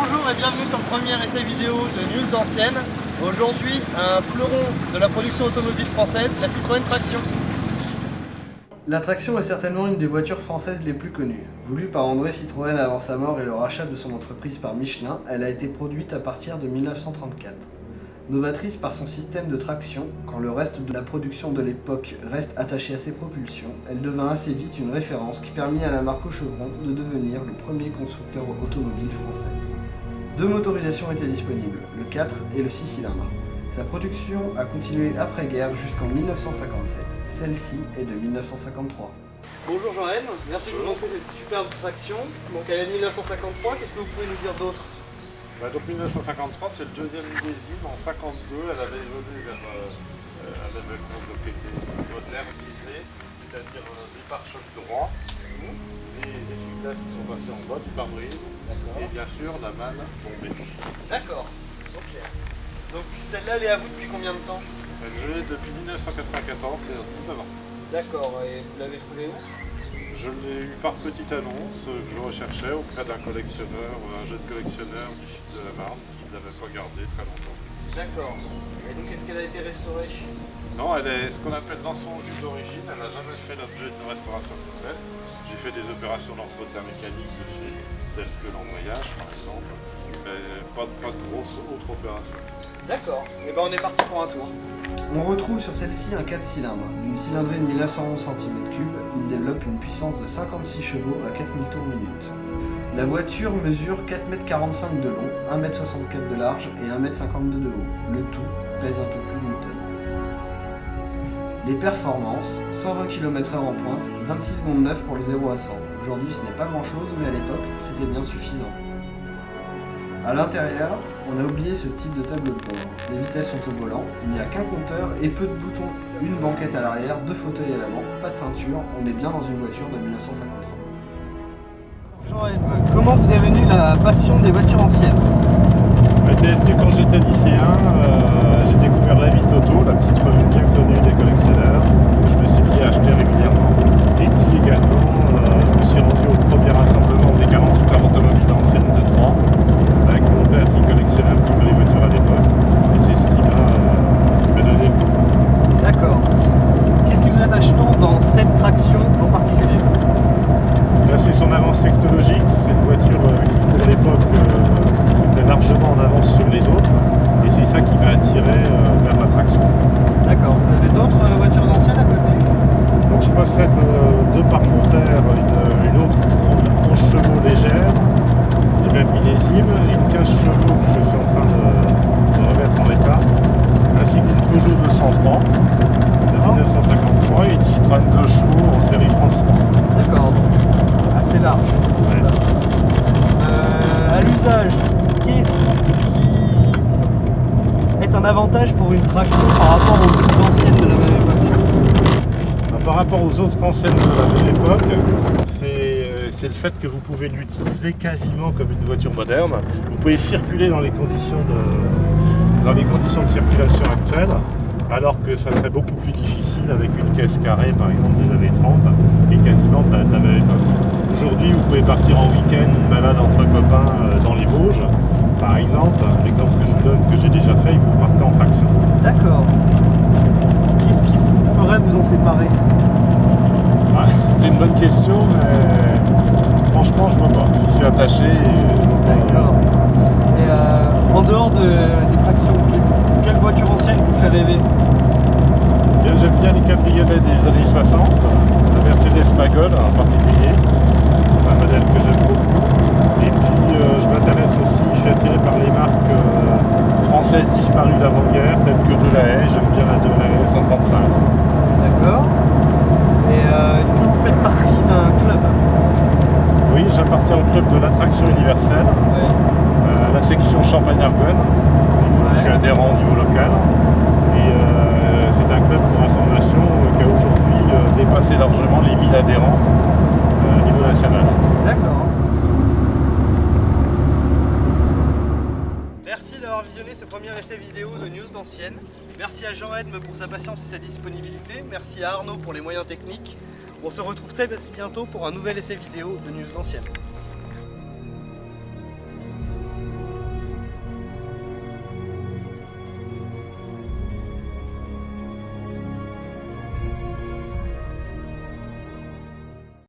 Bonjour et bienvenue sur le premier essai vidéo de News d'ancienne. Aujourd'hui, un fleuron de la production automobile française, la Citroën Traction. La Traction est certainement une des voitures françaises les plus connues. Voulue par André Citroën avant sa mort et le rachat de son entreprise par Michelin, elle a été produite à partir de 1934. Novatrice par son système de traction, quand le reste de la production de l'époque reste attaché à ses propulsions, elle devint assez vite une référence qui permit à la marque au chevron de devenir le premier constructeur automobile français. Deux motorisations étaient disponibles, le 4 et le 6 cylindres. Sa production a continué après-guerre jusqu'en 1957. Celle-ci est de 1953. Bonjour Jean-Hélène, merci de nous montrer cette superbe traction. Donc elle est de 1953, qu'est-ce que vous pouvez nous dire d'autre? Donc 1953, c'est le deuxième millésime. En 52, elle avait évolué vers un développement de PT modernisé, c'est-à-dire des pare-chocs droits, des essuie-glaces qui sont passés en bas, du pare-brise, et bien sûr la manne bombée. D'accord, ok. Donc celle-là, elle est à vous depuis combien de temps? Elle est depuis 1994, c'est 19 ans. D'accord, et vous l'avez trouvée où? Je l'ai eu par petite annonce que je recherchais auprès d'un collectionneur, un jeune collectionneur du sud de la Marne qui ne l'avait pas gardé très longtemps. D'accord. Et donc est-ce qu'elle a été restaurée? Non, elle est ce qu'on appelle dans son jus d'origine, elle n'a jamais fait l'objet d'une restauration complète. J'ai fait des opérations d'entretien mécanique dessus, telles que l'embrayage par exemple, mais pas de grosses autres opérations. D'accord, et ben on est parti pour un tour. On retrouve sur celle-ci un 4 cylindres. D'une cylindrée de 1911 cm3, il développe une puissance de 56 chevaux à 4000 tours minute. La voiture mesure 4,45 m de long, 1,64 m de large et 1,52 m de haut. Le tout pèse un peu plus d'une tonne. Les performances, 120 km/h en pointe, 26 secondes 9 pour le 0 à 100. Aujourd'hui ce n'est pas grand chose, mais à l'époque c'était bien suffisant. A l'intérieur, on a oublié ce type de tableau de bord. Les vitesses sont au volant, il n'y a qu'un compteur et peu de boutons. Une banquette à l'arrière, deux fauteuils à l'avant, pas de ceinture, on est bien dans une voiture de 1953. Comment vous est venue la passion des voitures anciennes? Quand j'étais lycéen, j'ai découvert la Vite Auto, la petite revue bien connue des collectionneurs. Je me suis mis à acheter régulièrement. Et puis également, je me suis rendu au premier rassemblement des 48 heures automobiles anciennes de Troyes, avec mon père qui collectionnait un petit peu les voitures à l'époque. Et c'est ce qui m'a donné le goût. D'accord. Qu'est-ce qui vous attache tant dans cette traction en particulier? Là, c'est son avance technologique. C'est une voiture qui, pour l'époque, était largement en avance sur les autres. Et c'est ça qui m'a attiré vers la traction. D'accord. Vous avez d'autres voitures anciennes à côté? Donc je possède deux parlementaires, une autre 11 chevaux légère, du même millésime, une 15 chevaux que je suis en train de remettre en état, ainsi qu'une Peugeot 203 de 1953 et une Citroën 2 chevaux en série France 3. D'accord, donc assez large. Ouais. À l'usage, qu'est-ce qui est un avantage pour une traction par rapport aux autres anciennes de la même époque? Par rapport aux autres anciennes de la même époque, c'est le fait que vous pouvez l'utiliser quasiment comme une voiture moderne. Vous pouvez circuler dans les conditions de circulation actuelles, alors que ça serait beaucoup plus difficile avec une caisse carrée par exemple des années 30 et quasiment de la même époque. Aujourd'hui, vous pouvez partir en week-end, une balade entre copains dans les Vosges, par exemple. L'exemple que je vous donne, que j'ai déjà fait, vous partez en traction. D'accord. Qu'est-ce qui vous ferait vous en séparer? C'était une bonne question, mais franchement, je vois pas. Je suis attaché. D'accord. Et en dehors des tractions, quelle voiture ancienne vous fait rêver? J'aime bien les cabriolets des années 60, la Mercedes Magol en particulier. C'est un modèle que j'aime beaucoup. Et puis, je m'intéresse aussi, je suis attiré par les marques françaises disparues d'avant-guerre, telles que Delahaye. J'aime bien la Delahaye 135. D'accord. Et est-ce que vous faites partie d'un club? Oui, j'appartiens au club de l'attraction universelle, la section Champagne-Argonne. Je suis adhérent au niveau local. Et c'est un club, pour information, qui a aujourd'hui dépassé largement les 1000 adhérents au niveau national. D'accord. Merci d'avoir visionné ce premier essai vidéo de News d'ancienne. Merci à Jean-Edme pour sa patience et sa disponibilité. Merci à Arnaud pour les moyens techniques. On se retrouve très bientôt pour un nouvel essai vidéo de News d'ancienne.